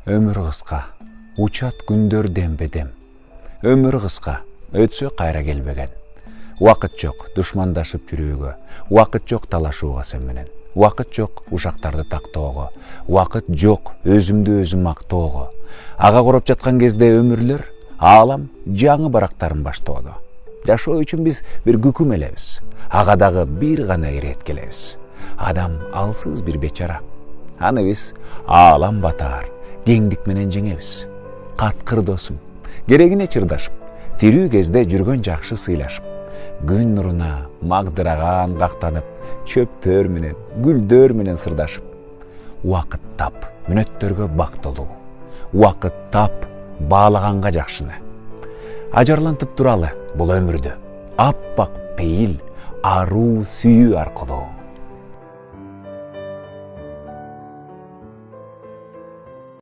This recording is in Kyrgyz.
Өмүр кыска, учат күндөр дембедем. Өмүр кыска, өтсө кайра келбеген. Уакыт жок душмандашып жүрүүгө, уакыт жок талашууга сен менен. Уакыт жок ушактарды тактоого, уакыт жок өзүмдү өзүм мактоого. Ага короп жаткан кезде өмүрлөр, аалам жаңы барактарын баштоодо. Жашоо үчүн биз бир күкүм элебиз. Ага дагы бир гана ирет келебиз. Адам алсыз бир бечара. Аны биз аалам батаар, кеңдик менен жеңебиз. Каткыр досум, керегине чырдашып, тирүү кезде жүргөн жакшы сыйлашып, күн нуруна магдыраган кактанып, чөптөр менен, гүлдөр менен сырдашып. Уакыт тап, мүнөттөргө бактылуу. Уакыт тап, баалаганга жакшыны. Ажарлантып туралы бул өмүрдү. Аппак пейил, аруу сүйүү аркылуу.